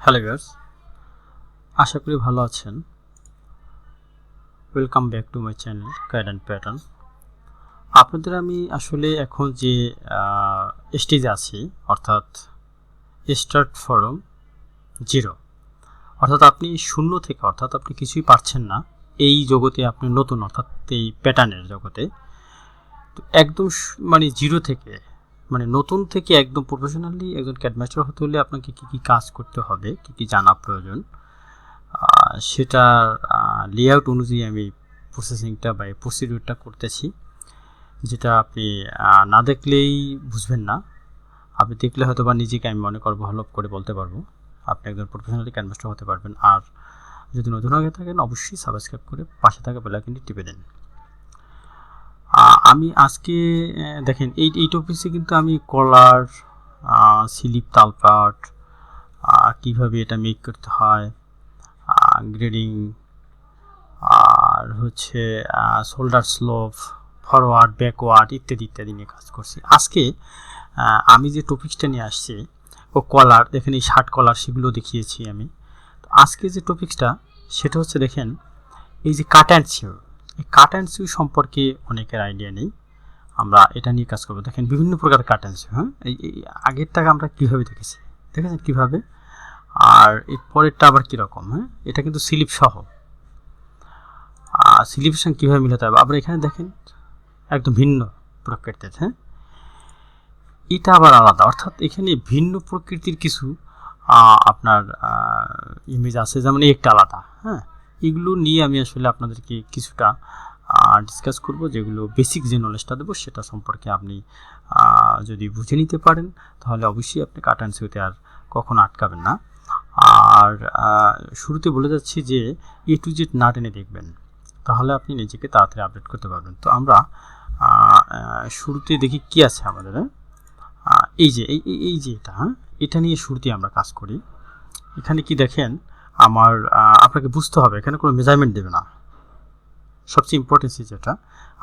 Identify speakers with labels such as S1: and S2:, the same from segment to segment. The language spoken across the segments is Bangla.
S1: হ্যালো ভিউয়ার্স, আশা করি ভালো আছেন। Welcome back to my channel guide and pattern. আপনাদের আমি আসলে এখন যে স্টেজে আছি, অর্থাৎ স্টার্ট ফ্রম জিরো, অর্থাৎ আপনি শূন্য থেকে, অর্থাৎ আপনি কিছুই পারছেন না এই জগতে, আপনি নতুন, অর্থাৎ এই প্যাটার্নের জগতে। তো একদম মানে জিরো থেকে, মানে নতুন থেকে একদম প্রফেশনালি একজন ক্যাড মাস্টার হতে হলে আপনাকে কী কী কাজ করতে হবে, কী কী জানা প্রয়োজন, সেটার লেআউট অনুযায়ী আমি প্রসেসিংটা বা প্রসিডিউরটা করতেছি, যেটা আপনি না দেখলেই বুঝবেন না। আপনি দেখলে হয়তো বা নিজেকে আমি মনে করবো ভালো করে বলতে পারবো, আপনি একজন প্রফেশনালি ক্যাড মাস্টার হতে পারবেন। আর যদি নতুন হয়ে থাকেন অবশ্যই সাবস্ক্রাইব করে পাশে থাকা বেল আইকনটি টিপে দেন। আমি আজকে দেখেন এই টপিকে কিন্তু আমি কলার, স্লিপ, তালপাট, কীভাবে এটা মেক করতে হয়, গ্রেডিং, আর হচ্ছে শোল্ডার স্লোপ, ফরওয়ার্ড, ব্যাকওয়ার্ড ইত্যাদি ইত্যাদি নিয়ে কাজ করছি। আজকে আমি যে টপিকসটা নিয়ে আসছি ও কলার, দেখেন এই শার্ট কলার সেগুলো দেখিয়েছি আমি। তো আজকে যে টপিকসটা সেটা হচ্ছে, দেখেন এই যে কাট অ্যান্ড সিউ, এই কাট অ্যান্ড সিউ সম্পর্কে অনেকের আইডিয়া নেই। আমরা এটা নিয়ে কাজ করবো। দেখেন বিভিন্ন প্রকার কাট অ্যান্ড সিউ, হ্যাঁ, এই আগেরটাকে আমরা কীভাবে দেখেছি, দেখেছেন কীভাবে, আর এর পরেরটা আবার কীরকম। হ্যাঁ, এটা কিন্তু স্লিপ সহ, স্লিপের সঙ্গে কীভাবে মিলাতে হবে। আবার এখানে দেখেন একদম ভিন্ন প্রকৃতির, হ্যাঁ, এটা আবার আলাদা, অর্থাৎ এখানে ভিন্ন প্রকৃতির কিছু আপনার ইমেজ আছে, যেমন একটা আলাদা। হ্যাঁ, এগুলো নিয়ে আমি আসলে আপনাদেরকে কিছুটা ডিসকাস করব, যেগুলো বেসিক যে নলেজটা দেবো সেটা সম্পর্কে আপনি যদি বুঝে নিতে পারেন তাহলে অবশ্যই আপনি কাট অ্যান্ড সিউতে আর কখনো আটকাবেন না। আর শুরুতে বলে যাচ্ছি যে এ টু জেড না টেনে দেখবেন, তাহলে আপনি নিজেকে তাড়াতাড়ি আপডেট করতে পারবেন। তো আমরা শুরুতে দেখি কি আছে আমাদের। এই যে এই যে এটা, হ্যাঁ, এটা নিয়ে শুরুতে আমরা কাজ করি। এখানে কি দেখেন, আমার আপনাকে বুঝতে হবে এখানে কোনো মেজারমেন্ট দেবে না। সবচেয়ে ইম্পর্টেন্ট যেটা,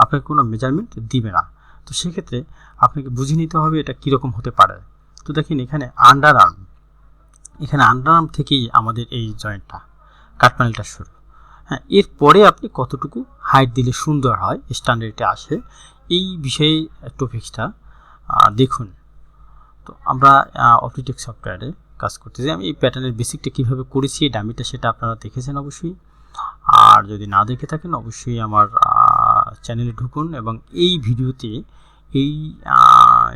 S1: আপনাকে কোনো মেজারমেন্ট দিবে না। তো সেক্ষেত্রে আপনাকে বুঝে নিতে হবে এটা কীরকম হতে পারে। তো দেখেন এখানে আন্ডার আর্ম, এখানে আন্ডার আর্ম থেকেই আমাদের এই জয়েন্টটা, কাটপ্যানেলটা শুরু। হ্যাঁ, এরপরে আপনি কতটুকু হাইট দিলে সুন্দর হয়, স্ট্যান্ডার্ডে আসে, এই বিষয়ে টপিক্সটা দেখুন। তো আমরা অটোটেক সফটওয়্যারে কাজ করতেছি। আমি এই প্যাটার্নের বেসিকটা কীভাবে করেছি, এই ডামিটা, সেটা আপনারা দেখেছেন অবশ্যই। আর যদি না দেখে থাকেন অবশ্যই আমার চ্যানেলে ঢুকুন এবং এই ভিডিওতে এই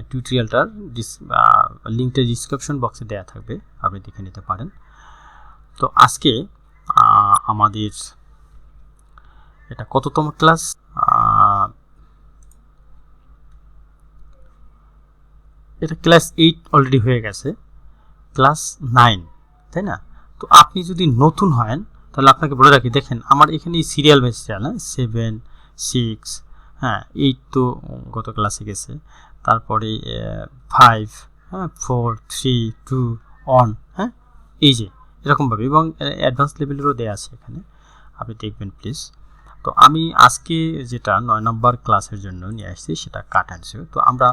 S1: টিউটোরিয়ালটার লিঙ্কটা ডিসক্রিপশন বক্সে দেওয়া থাকবে, আপনি দেখে নিতে পারেন। তো আজকে আমাদের এটা কততম ক্লাস, এটা ক্লাস 8 অলরেডি হয়ে গেছে, ক্লাস 9, তাই না? তো আপনি যদি নতুন হন তাহলে আপনাকে বলে রাখি, দেখেন আমার এখানে সিরিয়াল বাই সিরিয়াল, হ্যাঁ, 7, 6, হ্যাঁ, 8 তো গত ক্লাসে গেছে, তারপরে 5, হ্যাঁ, 4, 3, 2, 1, হ্যাঁ, এই যে এরকমভাবে, এবং অ্যাডভান্স লেভেলেরও দেওয়া আছে এখানে, আপনি দেখবেন প্লিজ। তো আমি আজকে যেটা 9 নম্বর ক্লাসের জন্য নিয়ে আসছি সেটা কাট অ্যান্ড সিউ। তো আমরা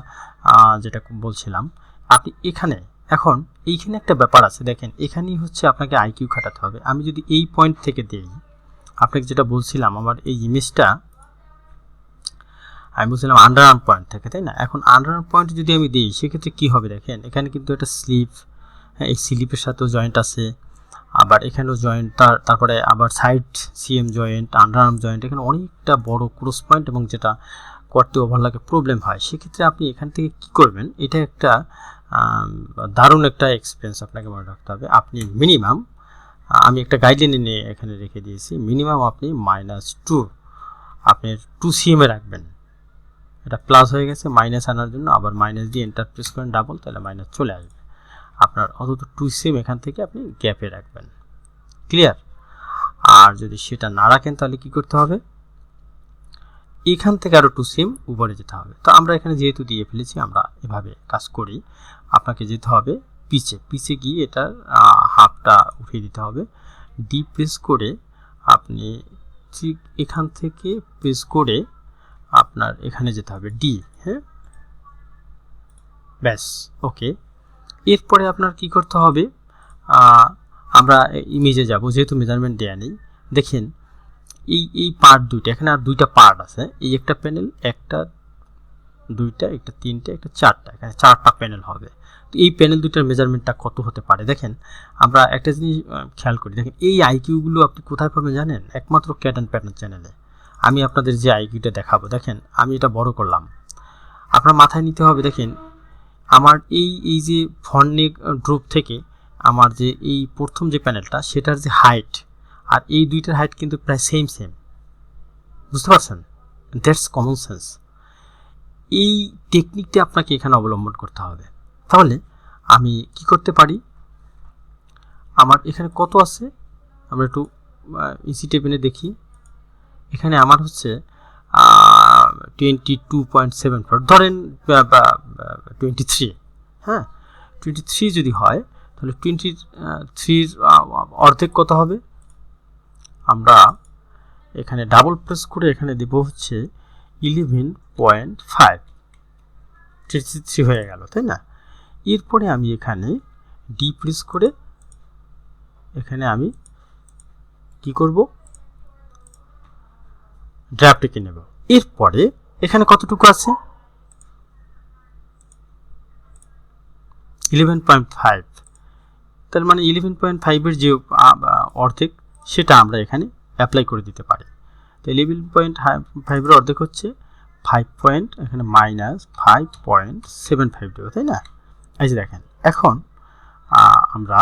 S1: যেটা বলছিলাম, আপনি এখানে এখন এইখানে একটা ব্যাপার আছে, দেখেন এখানেই হচ্ছে আপনাকে আইকিউ খাটাতে হবে। আমি যদি এই পয়েন্ট থেকে দিই, আপনাকে যেটা বলছিলাম, আমার এই ইমেজটা আমি বলছিলাম আন্ডার আর্ম পয়েন্ট থেকে, তাই না? এখন আন্ডার আর্ম পয়েন্ট যদি আমি দিই সেক্ষেত্রে কী হবে, দেখেন এখানে কিন্তু একটা স্লিপ, হ্যাঁ, এই স্লিপের সাথেও জয়েন্ট আছে, আবার এখানেও জয়েন্ট, তারপরে আবার side CM joint, under arm joint, এখানে অনেকটা বড় ক্রস পয়েন্ট, এবং যেটা করতে ওভারলকে প্রবলেম হয়। সেক্ষেত্রে আপনি এখান থেকে কি করবেন, এটা একটা দারুণ একটা এক্সপিরিয়েন্স আপনাকে মনে রাখতে হবে। আপনি মিনিমাম, আমি একটা গাইডলাইন নিয়ে এখানে রেখে দিয়েছি, মিনিমাম আপনি -2 আপনি 2 সিএমে রাখবেন। এটা প্লাস হয়ে গেছে, মাইনাস আনার জন্য আবার মাইনাস দিয়ে এন্টার প্রেস করেন ডাবল, তাহলে মাইনাস চলে আসবে। আপনার অন্তত 2 সিএম এখান থেকে আপনি গ্যাপে রাখবেন, ক্লিয়ার? আর যদি সেটা না রাখেন তাহলে কি করতে হবে, এখান থেকে আরও 2 সিএম উপরে যেতে হবে। তো আমরা এখানে যেহেতু দিয়ে ফেলেছি, আমরা এভাবে কাজ করি। আপনাকে যেতে হবে পিছে গিয়ে এটার হাফটা উঠিয়ে দিতে হবে, ডি প্রেস করে আপনি ঠিক এখান থেকে প্রেস করে আপনার এখানে যেতে হবে ডি, হ্যাঁ, ব্যাস, ওকে। এরপরে আপনার কি করতে হবে, আমরা ইমেজে যাব, যেহেতু মেজারমেন্ট দেয়া নেই। দেখেন এই পার্ট দুইটা, এখানে আর দুইটা পার্ট আছে। এই একটা প্যানেল, একটা দুইটা, একটা তিনটা, একটা চারটা, এখানে চারটা প্যানেল হবে। তো এই প্যানেল দুইটার মেজারমেন্টটা কত হতে পারে? দেখেন আমরা একটা জিনিস খেয়াল করি। দেখেন এই আইকিউগুলো আপনি কোথায় পাবেন জানেন? একমাত্র ক্যাট অ্যান্ড প্যাটার্ন চ্যানেলে। আমি আপনাদের যে আইকিউটা দেখাবো, দেখেন আমি এটা বড় করলাম। আপনার মাথায় নিতে হবে, দেখেন আমার এই যে ফন্টনেক ড্রপ থেকে আমার যে এই প্রথম যে প্যানেলটা, সেটার যে হাইট আর এই দুইটার হাইট কিন্তু প্রায় সেম। বুঝতে পারছেন? That's common sense. এই টেকনিকটা আপনাকে এখানে অবলম্বন করতে হবে। তাহলে আমি কি করতে পারি, আমার এখানে কত আছে আমরা একটু ইসি টেবিলে দেখি। এখানে আমার হচ্ছে 22.74, ধরেন 23। হ্যাঁ, 23 যদি হয় তাহলে 23 অর্ধেক কত হবে? আমরা এখানে ডাবল প্রেস করে এখানে দেব হচ্ছে 11.5, 33 হয়ে গেল, তাই না? এরপরে আমি এখানে ডি প্রেস করে এখানে আমি কি করব, ড্রাফট এঁকে নেব। এরপরে এখানে কতটুকু আছে? 11.5। তার মানে 11.5 এর যে অর্ধেক, সেটা আমরা এখানে অ্যাপ্লাই করে দিতে পারি। তো 11.5 এর অর্ধেক হচ্ছে 5 এখানে মাইনাস 5.75 দেবো, তাই না? এই যে দেখেন, এখন আমরা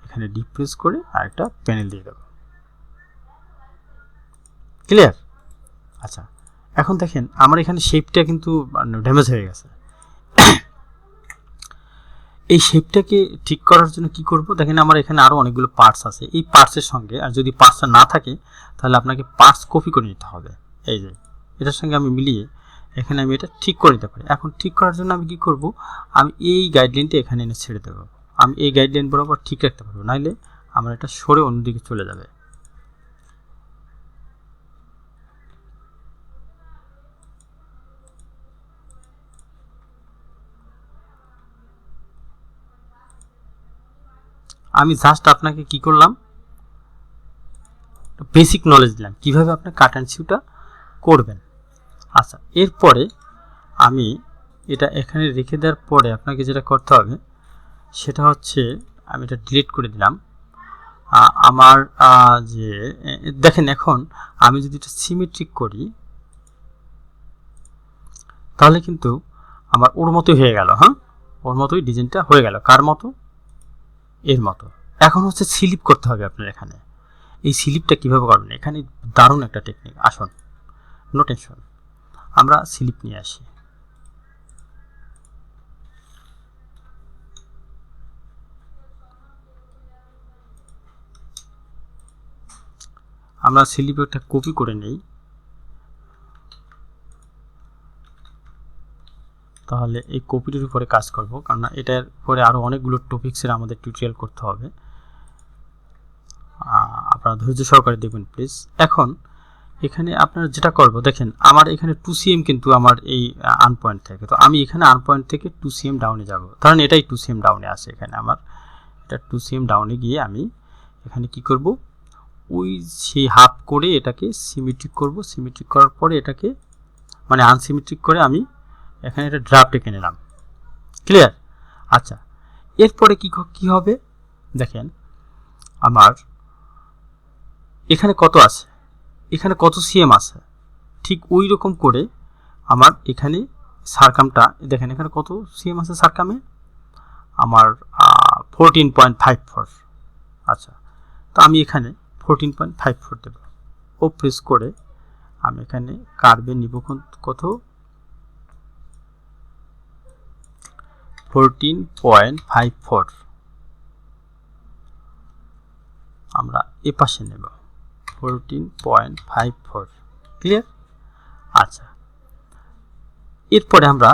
S1: এখানে ডিপ্রেস করে আরেকটা প্যানেল দিয়ে দেবো। ক্লিয়ার? আচ্ছা, এখন দেখেন আমার এখানে শেপটা কিন্তু ড্যামেজ হয়ে গেছে। এই শেপটাকে ঠিক করার জন্য কি করব, দেখেন আমার এখানে আরও অনেকগুলো পার্টস আছে। এই পার্টসের সঙ্গে, আর যদি পার্টসটা না থাকে তাহলে আপনাকে পার্টস কপি করে নিতে হবে। এই যে এটার সঙ্গে আমি মিলিয়ে এখানে আমি এটা ঠিক করে নিতে পারি। এখন ঠিক করার জন্য আমি কি করব, আমি এই গাইডলাইনটা এখানে এনে ছেড়ে দেবো। আমি এই গাইডলাইন বরাবর ঠিক রাখতে পারবো, নাহলে আমার এটা সরে অন্যদিকে চলে যাবে। আমি জাস্ট আপনাকে কি করলাম, বেসিক নলেজ দিলাম কিভাবে আপনি কাট অ্যান্ড সিউটা করবেন। আচ্ছা, এরপরে আমি এটা এখানে রেখে দেওয়ার পরে আপনাকে যেটা করতে হবে সেটা হচ্ছে, আমি এটা ডিলিট করে দিলাম। আমার যে দেখেন, এখন আমি যদি এটা সিমেট্রিক করি তাহলে কিন্তু আমার ওর মতোই হয়ে গেল। হ্যাঁ, ওর মতোই ডিজাইনটা হয়ে গেল। কার মতো? এর মতো। এখন হচ্ছে স্লিপ করতে হবে আপনার এখানে। এই স্লিপটা কীভাবে করবেন, এখানে দারুণ একটা টেকনিক। আসুন, নো টেনশন, আমরা স্লিপ নিয়ে আসি। আমরা স্লিপ একটা কপি করে নেই, তাহলে এই কপিটির উপরে কাজ করব, কারণ এটার পরে আরও অনেকগুলো টপিক্সের আমাদের টিউটোরিয়াল করতে হবে। আপনারা ধৈর্য সহকারে দেখবেন প্লিজ। এখন এখানে আপনারা যেটা করব, দেখেন আমার এখানে 2cm কিন্তু আমার এই আন পয়েন্ট থেকে, তো আমি এখানে আন পয়েন্ট থেকে 2cm ডাউনে যাব। ধরেন এটাই 2cm ডাউনে আছে, এখানে আমার এটা 2cm ডাউনে গিয়ে আমি এখানে কি করব, ওই সেই হাফ করে এটাকে সিমেট্রিক করব। সিমেট্রিক করার পরে এটাকে মানে আনসিমেট্রিক করে আমি এখানে এটা ড্রাফট এঁকে নিলাম। ক্লিয়ার? আচ্ছা, এরপরে কি হবে, দেখেন আমার এখানে কত আছে, এখানে কত সিএম আছে, ঠিক ওই রকম করে আমার এখানে সারকামটা দেখেন, এখানে কত সিএম আছে সারকামে, আমার 14.54। আচ্ছা, তো আমি এখানে 14.54 দেব। ও প্রেস করে আমি এখানে কার্ভে নিব কত, 14.54। আমরা এ পাশে নেব 14.54। ক্লিয়ার? আচ্ছা, এরপরে আমরা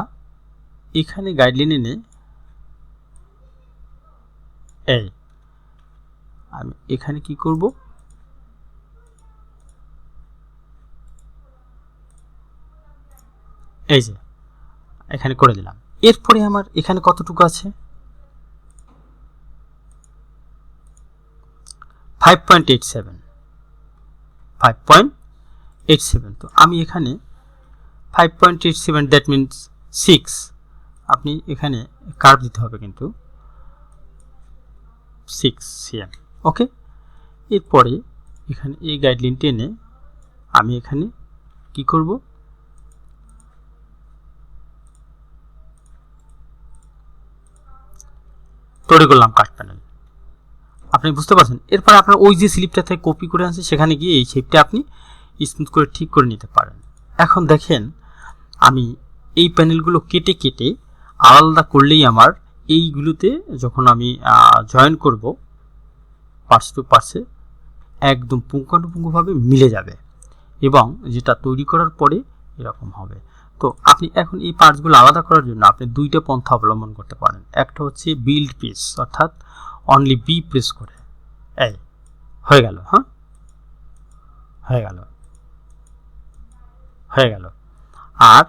S1: এখানে গাইডলাইন এনে আমি এখানে কি করব, এই যে এখানে করে দিলাম। এরপরে আমার এখানে কতটুকু আছে, 5.87 5.87 তো আমি এখানে 5.87 দ্যাট মিনস 6 আপনি এখানে কার্ভ দিতে হবে কিন্তু 6 cm ওকে। এরপরে এখানে এই গাইডলাইন টেনে আমি এখানে কি করব, তৈরি করলাম কাট প্যানেল। আপনি বুঝতে পারছেন। এরপর আপনার ওই যে স্লিপটা থেকে কপি করে আনছে সেখানে গিয়ে এই শেপটা আপনি স্মুথ করে ঠিক করে নিতে পারেন। এখন দেখেন আমি এই প্যানেলগুলো কেটে কেটে আলাদা করলেই আমার এইগুলোতে যখন আমি জয়েন করব পার্টস টু পার্টসে একদম পুঙ্খানুপুঙ্খভাবে মিলে যাবে এবং যেটা তৈরি করার পরে এরকম হবে। তো আপনি এখন এই পার্টসগুলো আলাদা করার জন্য আপনি দুইটা পন্থা অবলম্বন করতে পারেন। একটা হচ্ছে বিল্ড পিস, অর্থাৎ অনলি বি প্রেস করে এই হয়ে গেল, হ্যাঁ হয়ে গেল। আর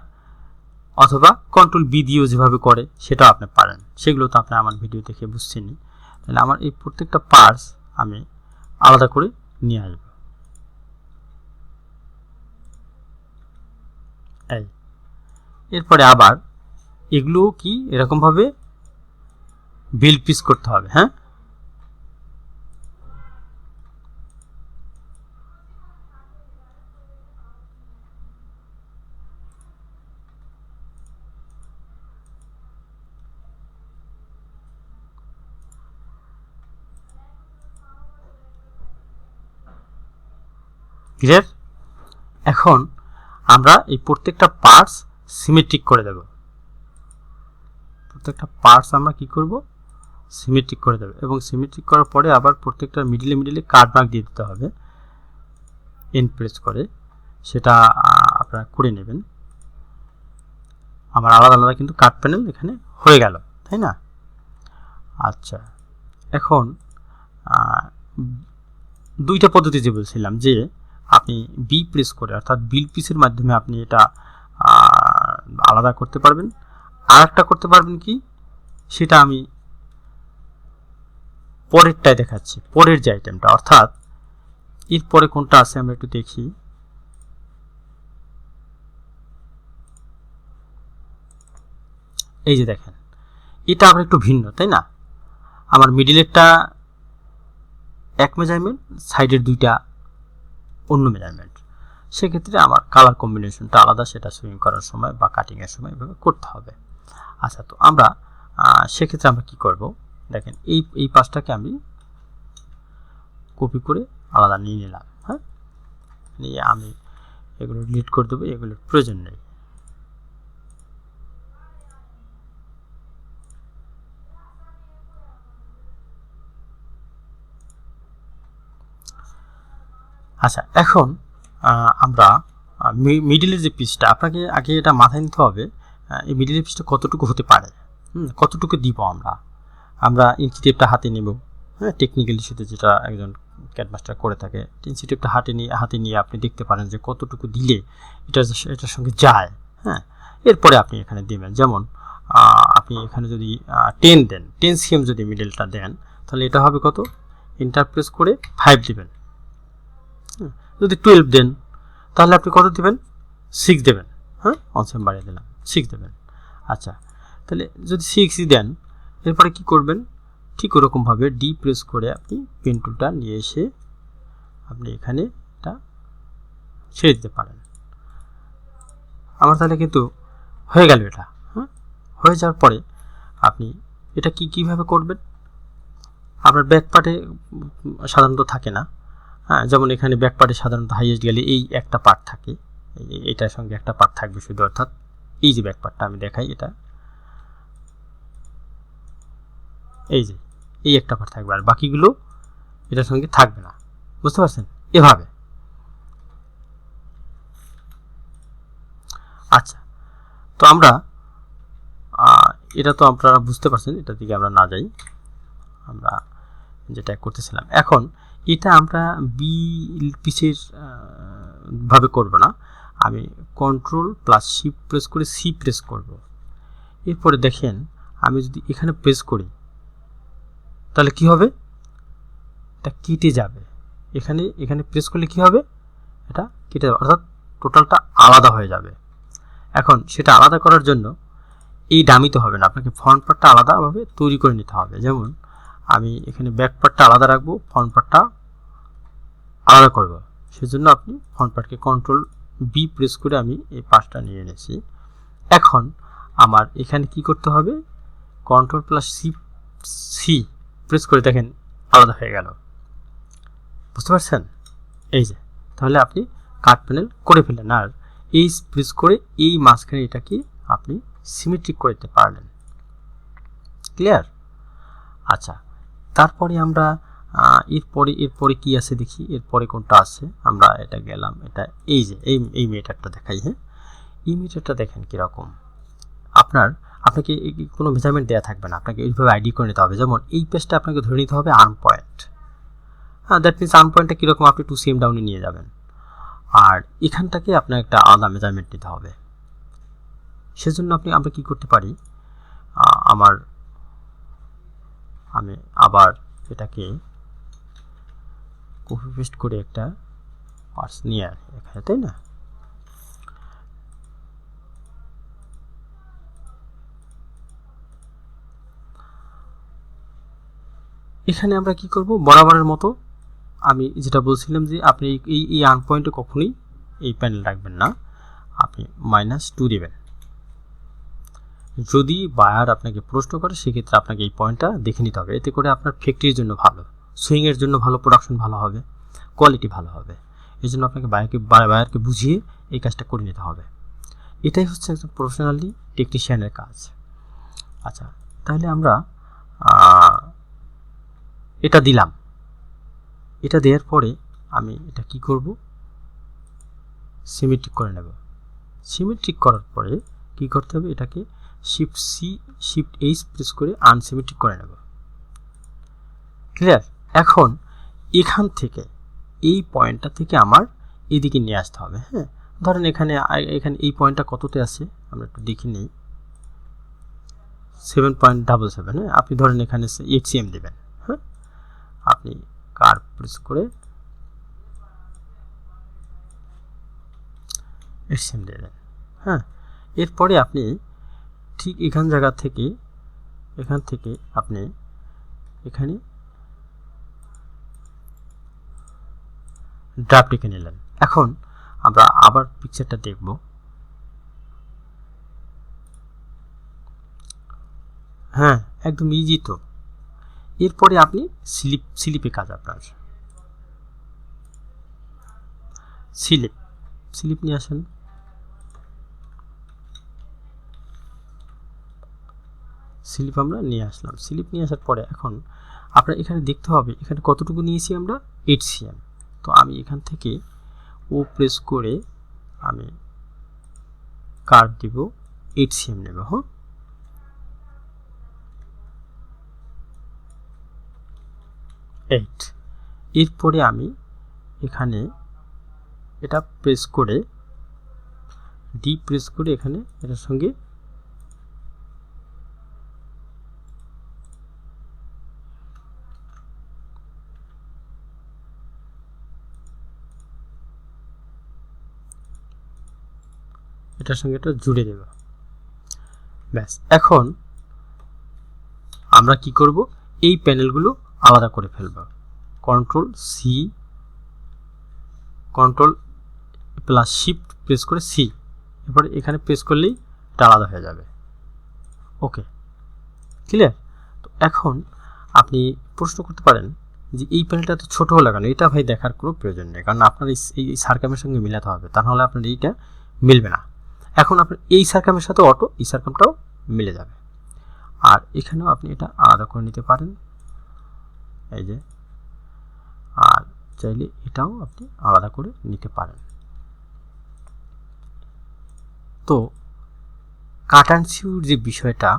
S1: অথবা কন্ট্রোল বি দিয়েও যেভাবে করে সেটাও আপনি পারেন, সেগুলো তো আপনি আমার ভিডিও দেখে বুঝছেনই। তাহলে আমার এই প্রত্যেকটা পার্টস আমি আলাদা করে নিয়ে আসবো। এই এরপরে আবার এগুলো কি এরকমভাবে বিল্ড পিস করতে হবে। হ্যাঁ, ক্লিয়ার। এখন আমরা এই প্রত্যেকটা পার্টস সিমেট্রিক করে দেব। প্রত্যেকটা পার্টস আমরা কি করব, সিমেট্রিক করে দেব এবং সিমেট্রিক করার পরে আবার প্রত্যেকটা মিডিলে কাট মার্ক দিয়ে দিতে হবে এন প্রেস করে। সেটা আপনারা করে নেবেন। আমার আলাদা আলাদা কিন্তু কাট প্যানেল এখানে হয়ে গেল, তাই না? আচ্ছা, এখন দুইটা পদ্ধতি যে বলছিলাম যে আপনি বি প্রেস করে অর্থাৎ বিল্ড পিসের মাধ্যমে আপনি এটা আলাদা করতে পারবেন। আর একটা করতে পারবেন কি, সেটা আমি পরেরটায় দেখাচ্ছি, পরের যে আইটেমটা, অর্থাৎ এরপরে কোনটা আছে আমরা একটু দেখি। এই যে দেখেন, এটা আবার একটু ভিন্ন, তাই না? আমার মিডিলেরটা এক মেজারমেন্ট, সাইডের দুইটা অন্য মেজারমেন্ট। সেক্ষেত্রে আমার কালার কম্বিনেশনটা আলাদা, সেটা সুইং করার সময় বা কাটিংয়ের সময় এভাবে করতে হবে। আচ্ছা, তো আমরা সেক্ষেত্রে আমরা কি করব, দেখেন এই পাশটাকে আমি কপি করে আলাদা নিয়ে নিলাম। হ্যাঁ, নিয়ে আমি এগুলো ডিলিট করে দেবো, এগুলোর প্রয়োজন নেই। আচ্ছা, এখন আমরা মিডিলের যে পিসটা, আপনাকে আগে এটা মাথায় নিতে হবে এই মিডিলের পিসটা কতটুকু হতে পারে, কতটুকু দিব আমরা ইঞ্চি টেপটা হাতে নেব। হ্যাঁ, টেকনিক্যাল ইস্যুতে যেটা একজন ক্যাডমাস্টার করে থাকে, ইঞ্চি টেপটা হাতে নিয়ে আপনি দেখতে পারেন যে কতটুকু দিলে এটার সঙ্গে যায়। হ্যাঁ, এরপরে আপনি এখানে দেবেন। যেমন আপনি এখানে যদি 10 দেন, 10 cm যদি মিডলটা দেন, তাহলে এটা হবে কত, এন্টার প্রেস করে 5 দিবেন। যদি 12 দেন তাহলে আপনি কত দিবেন, 6 দেবেন। হ্যাঁ, অনসেম বাড়িয়ে দিলাম, 6 দেবেন। আচ্ছা, তাহলে যদি 6 দেন, এরপরে কি করবেন, ঠিক ওরকমভাবে ডি প্রেস করে আপনি পেন টুলটা নিয়ে এসে আপনি এখানে এটা ছেড়ে দিতে পারেন। আমার তাহলে কিন্তু হয়ে গেল এটা। হ্যাঁ, হয়ে যাওয়ার পরে আপনি এটা কিভাবে করবেন, আপনার ব্যাক পার্টে সাধারণত থাকে না। হ্যাঁ, যেমন এখানে ব্যাক পার্টে সাধারণত হাইয়েস্ট গেলে এই একটা পার্ট থাকে, এটার সঙ্গে একটা পার্ট থাকবে শুধু, অর্থাৎ এই যে ব্যাক পার্টটা আমি দেখাই, এটা এই যে এই একটা পার্ট থাকবে, আর বাকিগুলো এটার সঙ্গে থাকবে না। বুঝতে পারছেন? এভাবে। আচ্ছা, তো আমরা এটা তো আপনারা বুঝতে পারছেন, এটার দিকে আমরা না যাই, আমরা যেটা করতেছিলাম। এখন এটা আমরা বি পিসের ভাবে করব না, আমি কন্ট্রোল প্লাস শিফট প্রেস করে সি প্রেস করব। এরপরে দেখেন আমি যদি এখানে প্রেস করি তাহলে কি হবে, এটা কেটে যাবে। এখানে এখানে প্রেস করলে কি হবে, এটা কেটে যাবে, অর্থাৎ টোটালটা আলাদা হয়ে যাবে। এখন সেটা আলাদা করার জন্য এই ডামিতে হবে না, আপনাকে ফ্রন্ট পার্টটা আলাদাভাবে তৈরি করে নিতে হবে। যেমন আমি এখানে ব্যাক পার্টটা আলাদা রাখবো, ফ্রন্ট পার্টটা আলাদা করব। সেজন্য আপনি ফ্রন্ট পার্টকে কন্ট্রোল বি প্রেস করে আমি এই পাশটা নিয়ে এনেছি। এখন আমার এখানে কি করতে হবে, কন্ট্রোল প্লাস সি প্রেস করে দেখেন আলাদা হয়ে গেল, বুঝতে পারছেন? এই যে, তাহলে আপনি কাট প্যানেল করে ফেললেন, আর এই প্রেস করে এই মাঝখানে এটাকে আপনি সিমেট্রিক করে দিতে পারলেন। ক্লিয়ার? আচ্ছা, তারপরে আমরা এরপরে কি আছে দেখি, এরপরে কোনটা আছে। আমরা এটা গেলাম, এটা এই যে এই মিটারটা দেখাই। হ্যাঁ, এই মিটারটা দেখেন কীরকম। আপনাকে কোনো মেজারমেন্ট দেওয়া থাকবে না, আপনাকে এইভাবে আইডি করে নিতে হবে। যেমন এই পেজটা আপনাকে ধরে নিতে হবে আর্ম পয়েন্ট। হ্যাঁ, দ্যাট মিনস আর্ম পয়েন্টটা কীরকম আপনি 2 cm ডাউনে নিয়ে যাবেন, আর এখানটাকে আপনার একটা আলাদা মেজারমেন্ট নিতে হবে। সেজন্য আমরা কি করতে পারি, আমি আবার এটাকে কপি পেস্ট করে একটা পার্স নিয়ে আনি এখানে, তাই না? এখানে আমরা কি করব, বরাবরের মতো আমি যেটা বলছিলাম যে আপনি এই আর্ম পয়েন্টে কখনোই এই প্যানেল রাখবেন না, আপনি -2 দেবেন। যদি বায়ার আপনাকে প্রশ্ন করে সেক্ষেত্রে আপনাকে এই পয়েন্টটা দেখে নিতে হবে, এতে করে আপনার ফ্যাক্টরির জন্য ভালো, সুইংয়ের জন্য ভালো, প্রোডাকশন ভালো হবে, কোয়ালিটি ভালো হবে। এই জন্য আপনাকে বায়ারকে বুঝিয়ে এই কাজটা করে নিতে হবে। এটাই হচ্ছে একজন প্রফেশনালি টেকনিশিয়ানের কাজ। আচ্ছা, তাহলে আমরা এটা দিলাম। এটা দেওয়ার পরে আমি এটা কি করব, সিমেট্রিক করে নেব। সিমেট্রিক করার পরে কি করতে হবে, এটাকে শিফট এইচ প্রেস করে আনসিমেট্রিক করে নেব। ক্লিয়ার? এখন এখান থেকে এই পয়েন্টটা থেকে আমার এদিকে নিয়ে আসতে হবে। হ্যাঁ, ধরেন এখানে এই পয়েন্টটা কততে আছে আমরা একটু দেখে নিই, 7.77। হ্যাঁ, আপনি ধরেন এখানে HCM দেবেন। হ্যাঁ, আপনি কার্ভ প্রেস করে HCM দিয়ে দেন। হ্যাঁ, এরপরে আপনি ঠিক এখান থেকে আপনি এখানে ড্রাফট লিখে নিলেন। এখন আমরা আবার পিকচারটা দেখব। হ্যাঁ, একদম ইজি তো। এরপরে আপনি স্লিপে কাজ, আপনার স্লিপ নিয়ে আসেন। স্লিপ আমরা নিয়ে আসলাম। স্লিপ নিয়ে আসার পরে এখন আপনার এখানে দেখতে হবে এখানে কতটুকু নিয়েছি আমরা, 8 cm। তো আমি এখান থেকে ও প্রেস করে আমি কার্ভ দিব, 8 cm নেব। হ্যাঁ, এরপরে আমি এখানে এটা প্রেস করে ডি প্রেস করে এখানে এটার সঙ্গে এটা জুড়ে দেব। ব্যাস, এখন আমরা কি করব, এই প্যানেলগুলো আলাদা করে ফেলব। কন্ট্রোল প্লাস শিফট প্রেস করে সি, এরপরে এখানে প্রেস করলেই এটা আলাদা হয়ে যাবে। ওকে, ক্লিয়ার? তো এখন আপনি প্রশ্ন করতে পারেন যে এই প্যানেলটা তো ছোট হলো কেন? এটা ভাই দেখার কোনো প্রয়োজন নেই, কারণ আপনার এই সার্কামের সঙ্গে মিলাতে হবে, তা নাহলে আপনার এইটা মিলবে না। এখন আপনার এই সার্কামের সাথে এই সার্কামটাও মিলে যাবে। আর এখানেও আপনি এটা আলাদা করে নিতে পারেন, এই যে, আর চাইলে এটাও আপনি আলাদা করে নিতে পারেন। তো কাট অ্যান্ড সিউর যে বিষয়টা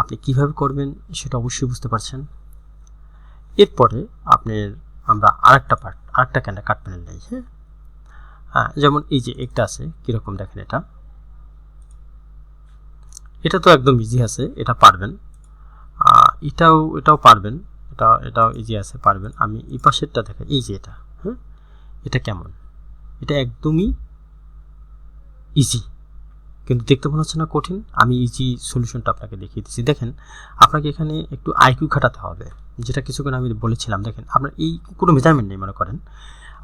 S1: আপনি কিভাবে করবেন সেটা অবশ্যই বুঝতে পারছেন। এরপরে আমরা আরেকটা কাট প্যানেল নেই। হ্যাঁ, যেমন এই যে একটা আছে, কীরকম দেখেন, এটা তো একদম ইজি আছে, এটা পারবেন। এটাও পারবেন, এটাও ইজি আছে, পারবেন। আমি এই পাশেরটা দেখাই, এই যে এটা, হ্যাঁ, এটা কেমন, এটা একদমই ইজি, কিন্তু দেখতে মনে হচ্ছে না কঠিন। আমি ইজি সলিউশনটা আপনাকে দেখিয়ে দিচ্ছি। দেখেন, আপনাকে এখানে একটু আইকিউ খাটাতে হবে, যেটা কিছুক্ষণ আমি বলেছিলাম। দেখেন, আপনার এই কোনো মেজারমেন্ট নেই, মনে করেন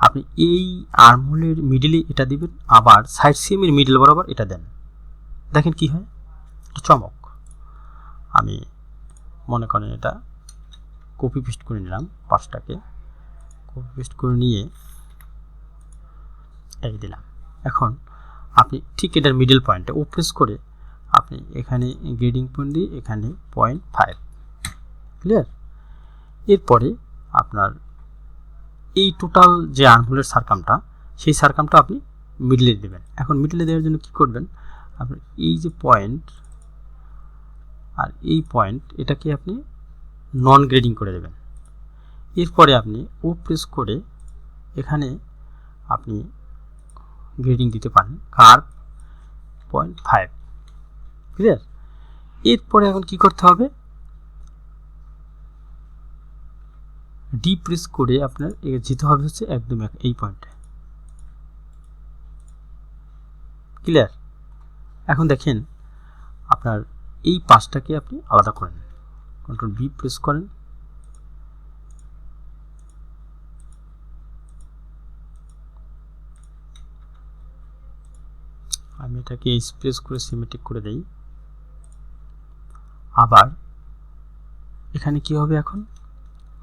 S1: আপনি এই আর্মহোলের মিডিলে এটা দিবেন, আবার সাইড সিএমের মিডল বরাবর এটা দেন, দেখেন কি হয়, চমক। আমি মনে করেন এটা কপি পেস্ট করে নিলাম, পাঁচটাকে কপি পেস্ট করে নিয়ে এই দিলাম। এখন আপনি ঠিক এটার মিডল পয়েন্টে ও প্রেস করে আপনি এখানে গ্রেডিং পয়েন্ট দিয়ে এখানে 0.5, ক্লিয়ার। এরপরে আপনার এই টোটাল যে আর্মহোলের সারকামটা, সেই সারকামটা আপনি মিডলে দেবেন। এখন মিডলে দেওয়ার জন্য কি করবেন, আপনি এই যে পয়েন্ট আর এই পয়েন্ট, এটাকে আপনি নন গ্রেডিং করে দেবেন। এরপরে আপনি ও প্রেস করে এখানে আপনি গ্রেডিং দিতে পারেন কার্ভ 0.5, ক্লিয়ার। এরপরে এখন কি করতে হবে, ডি প্রেস করে আপনার যেতে হবে হচ্ছে একদম এই পয়েন্টে, ক্লিয়ার। এখন দেখেন আপনার এই পাশটাকে আপনি আলাদা করেন, কন্ট্রোল বি প্রেস করেন, আমি এটাকে স্পেস করে সিমেট্রিক করে দেই। আবার এখানে কি হবে, এখন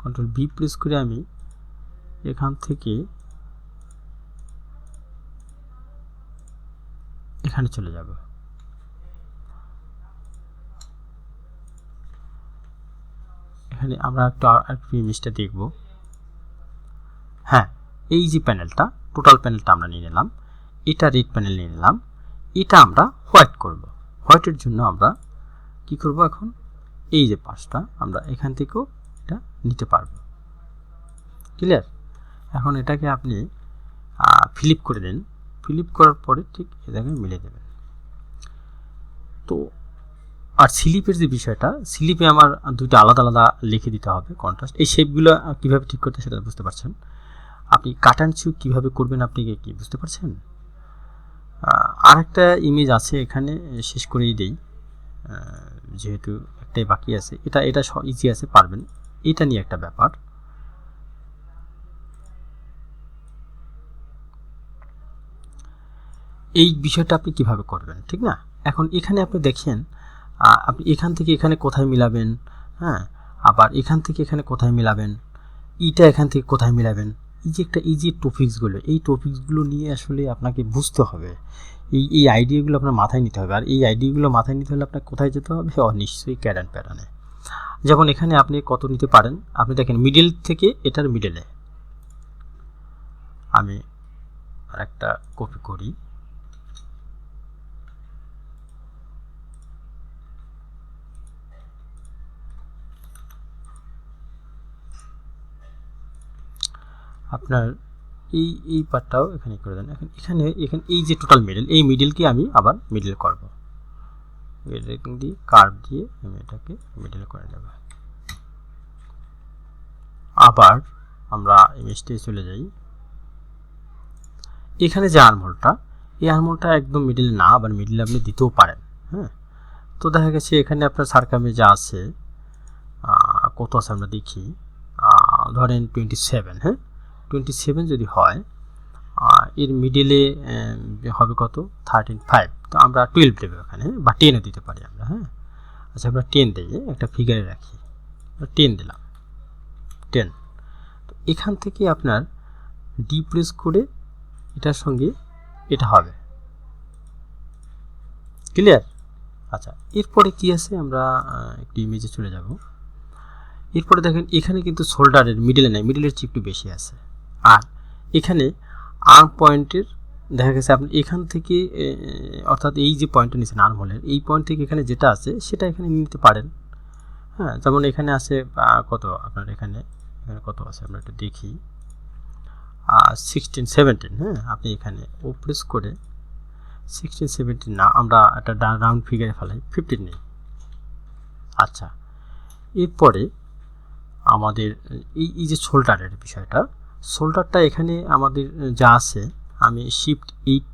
S1: কন্ট্রোল বি প্রেস করে আমি এখান থেকে এখানে চলে যাব। এখানে আমরা একটু ইমেজটা দেখব। হ্যাঁ, এই যে প্যানেলটা, টোটাল প্যানেলটা আমরা নিয়ে নিলাম, এটা রেড প্যানেল নিয়ে নিলাম, এটা আমরা হোয়াইট করব। হোয়াইটের জন্য আমরা কি করব, এখন এই যে পাশটা আমরা এখান থেকেও এটা নিতে পারব, ক্লিয়ার। এখন এটাকে আপনি ফ্লিপ করে দেন, ফ্লিপ করার পরে ঠিক এ জায়গায় মিলে দেবেন। তো আর স্লিপের যে বিষয়টা, স্লিপে আমার দুইটা আলাদা আলাদা লিখে দিতে হবে কন্ট্রাস্ট। এই শেপগুলো কীভাবে ঠিক করতে সেটা বুঝতে পারছেন। আপনি কাট অ্যান্ড চুজ কীভাবে করবেন আপনি কি বুঝতে পারছেন। আরেকটা ইমেজ আছে, এখানে শেষ করেই দেই, যেহেতু একটাই বাকি আছে। এটা ইজি আছে, পারবেন। এটা নিয়ে একটা ব্যাপার, এই বিষয়টা আপনি কিভাবে করবেন, ঠিক না। এখন এখানে আপনি দেখেন, আপনি এখান থেকে এখানে কোথায় মিলাবেন, হ্যাঁ, আবার এখান থেকে এখানে কোথায় মিলাবেন, এটা এখান থেকে কোথায় মিলাবেন, এই যে টপিকসগুলো, এই টপিকসগুলো নিয়ে আসলে আপনাকে বুঝতে হবে। এই আইডিয়াগুলো আপনার মাথায় নিতে হবে। আর এই আইডিয়াগুলো মাথায় নিতে হলে আপনার কোথায় যেতে হবে, নিশ্চয়ই ক্যাড অ্যান্ড প্যাটার্নে। যেমন এখানে আপনি কত নিতে পারেন, আপনি দেখেন মিডল থেকে এটার মিডলে আমি আর একটা কপি করি, আপনার এই পার্টটাও এখানে করে দেন। এখন এখানে এই যে টোটাল মিডল, এই মিডলকে আমি আবার মিডল করব, গ্রেডিং দিয়ে কার্ভ দিয়ে আমি এটাকে মিডল করে নেব। আবার আমরা ইমেজটে চলে যাই, এখানে যে আর্মহোলটা, এই আর্মহোলটা একদম মিডল না, আবার মিডলে আপনি দিতেও পারেন। হ্যাঁ, তো দেখা গেছে এখানে আপনার সারকামে যা আছে, কত আছে আমরা দেখি, ধরেন 27, হ্যাঁ 27 যদি হয়, এর মিডলে হবে কত 13.5, তো আমরা 12 দেবো এখানে, বা 10ও দিতে পারি আমরা। হ্যাঁ, আচ্ছা আমরা 10 দিই, একটা ফিগারে রাখি, 10 দিলাম, 10। তো এখান থেকে আপনার ডি প্রেস করে এটার সঙ্গে এটা হবে, ক্লিয়ার। আচ্ছা, এরপরে কি আছে, আমরা একটি ইমেজে চলে যাব। এরপরে দেখেন এখানে কিন্তু শোল্ডারের মিডলে নেই, মিডলের চেয়ে একটু বেশি আছে। আর এখানে আর্ম পয়েন্টের দেখা গেছে আপনি এখান থেকে, অর্থাৎ এই যে পয়েন্টটা নিচ্ছেন আর্মহোলের, এই পয়েন্ট থেকে এখানে যেটা আছে সেটা এখানে নিতে পারেন। হ্যাঁ, যেমন এখানে আছে কত, আপনার এখানে কত আছে আমরা একটু দেখি, 16, 17। হ্যাঁ, আপনি এখানে ও প্রেস করে 16, 17 না, আমরা একটা রাউন্ড ফিগারে ফেলাই, 15 নেই। আচ্ছা, এরপরে আমাদের এই যে শোল্ডারের বিষয়টা, শোল্ডারটা এখানে আমাদের যা আছে, আমি শিফট 8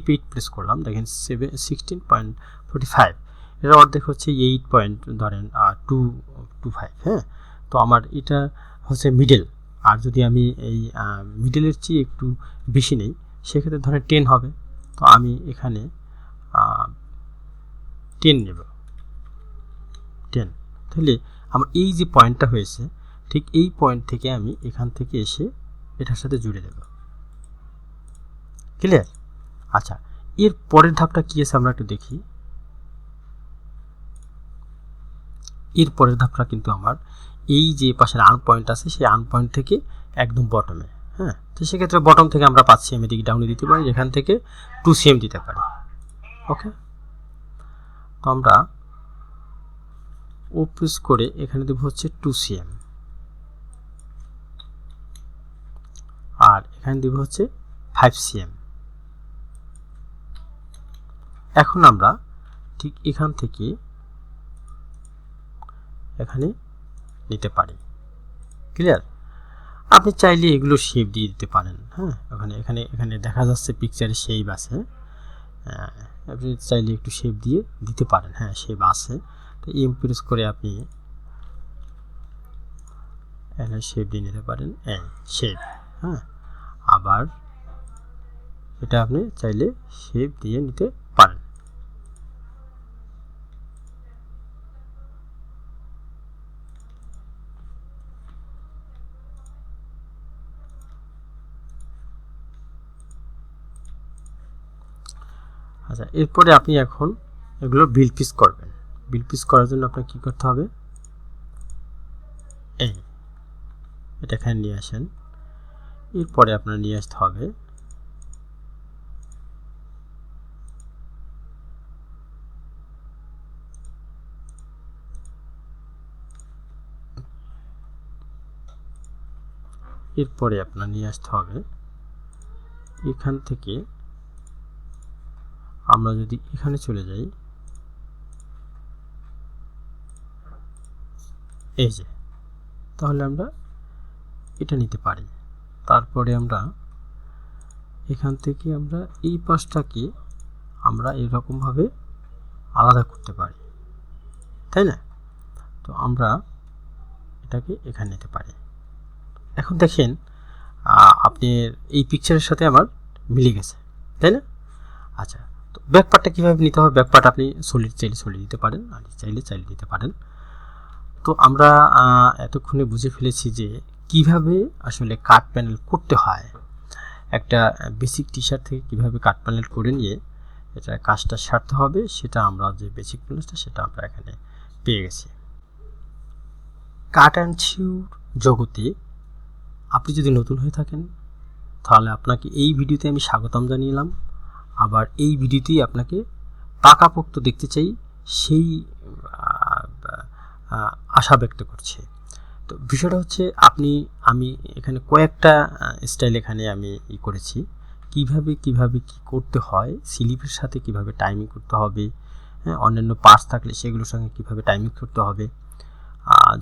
S1: F8 প্রেস করলাম, দেখেন 16.45, এর অর্ধেক হচ্ছে 8 পয়েন্ট ধরেন 225। হ্যাঁ, তো আমার এটা হচ্ছে মিডল, আর যদি আমি এই মিডলের চেয়ে একটু বেশি নেই সেক্ষেত্রে ধরেন 10 হবে। তো আমি এখানে 10 নেব, 10। তাহলে আমার এই যে পয়েন্টটা হয়েছে, ঠিক এই পয়েন্ট থেকে আমি এখান থেকে এসে এটার সাথে জুড়ে দেব। ক্লিয়ার? আচ্ছা, এর পরের ধাপটা কি আছে আমরা একটু দেখি। এর পরের ধাপটা কিন্তু আমার এই যে পাশের আর্ম পয়েন্ট আছে সেই আর্ম পয়েন্ট থেকে একদম বটমে। হ্যাঁ, তো সেক্ষেত্রে বটম থেকে আমরা 5 cm এদিকে ডাউনে দিতে পারি, এখান থেকে 2 cm দিতে পারি। ওকে, তো আমরা ও প্রেস করে এখানে দেব হচ্ছে 2 cm, আর এখানে দেব হচ্ছে 5 cm। এখন আমরা ঠিক এখান থেকে এখানে নিতে পারি। ক্লিয়ার? আপনি চাইলে এগুলো শেপ দিয়ে দিতে পারেন। হ্যাঁ, এখানে দেখা যাচ্ছে পিকচারে শেপ আছে, আপনি চাইলে একটু শেপ দিয়ে দিতে পারেন। হ্যাঁ, শেপ আছে, তো প্রেস করে আপনি এখানে শেপ দিয়ে নিতে পারেন, এই শেপ। হ্যাঁ, আবার এটা আপনি চাইলে শেপ দিয়ে নিতে পারেন। আচ্ছা, এরপরে আপনি এখন এগুলো বিল পিস করবেন। বিল পিস করার জন্য আপনার কি করতে হবে, এটা এখানে নিয়ে আসেন। এরপরে আপনার নিয়ে আসতে হবে এখান থেকে আমরা যদি এখানে চলে যাই, এই যে, তাহলে আমরা এটা নিতে পারি। তারপরে আমরা এখান থেকে আমরা এই পাশটাকে আমরা এরকমভাবে আলাদা করতে পারি, তাই না? তো আমরা এটাকে এখানে নিতে পারি। এখন দেখেন আপনার এই পিকচারের সাথে আমার মিলে গেছে, তাই না? আচ্ছা, তো ব্যাক পার্টটা কীভাবে নিতে হবে? ব্যাক পার্ট আপনি সলিড চাইলে সলিড দিতে পারেন, আর চাইলে দিতে পারেন। তো আমরা এতক্ষণে বুঝে ফেলেছি যে কিভাবে আসলে কাট প্যানেল করতে হয়। একটা বেসিক টি শার্ট থেকে কীভাবে কাট প্যানেল করে নিয়ে এটা কাজটা সারতে হবে, সেটা আমরা যে বেসিক নলেজটা সেটা আমরা এখানে পেয়ে গেছি। কাট অ্যান্ড সিউ জগতে আপনি যদি নতুন হয়ে থাকেন তাহলে আপনাকে এই ভিডিওতে আমি স্বাগতম জানিলাম। আবার এই ভিডিওতেই আপনাকে পাকাপোক্ত দেখতে চাই, সেই আশা ব্যক্ত করছে। তো বিষয়টা হচ্ছে আমি এখানে কয়েকটা স্টাইল এখানে আমি করেছি, কিভাবে কি করতে হয়, স্লিপের সাথে কিভাবে টাইমিং করতে হবে, হ্যাঁ, অন্যান্য পার্টস থাকলে সেগুলোর সঙ্গে কিভাবে টাইমিং করতে হবে,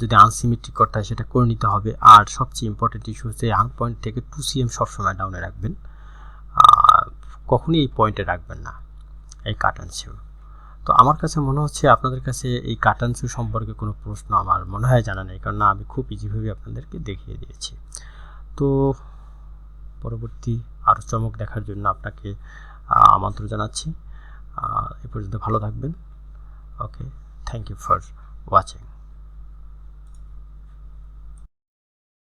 S1: যদি আনসিমেট্রিক করতে হয় সেটা করে নিতে হবে। আর সবচেয়ে ইম্পর্টেন্ট ইস্যু হচ্ছে আর্ম পয়েন্ট থেকে 2 cm সবসময় ডাউনে রাখবেন, কখনই এই পয়েন্টে রাখবেন না এই কাট অ্যান্ড সিউ। তো আমার কাছে মনে হচ্ছে আপনাদের কাছে এই কাট অ্যান্ড সিউ সম্পর্কে কোনো প্রশ্ন আমার মনে হয় জানা নেই, কারণ আমি খুব ইজিভাবে আপনাদেরকে দেখিয়ে দিয়েছি। তো পরবর্তী আরও চমক দেখার জন্য আপনাকে আমন্ত্রণ জানাচ্ছি। এ পর্যন্ত ভালো থাকবেন। ওকে, থ্যাংক ইউ ফর ওয়াচিং।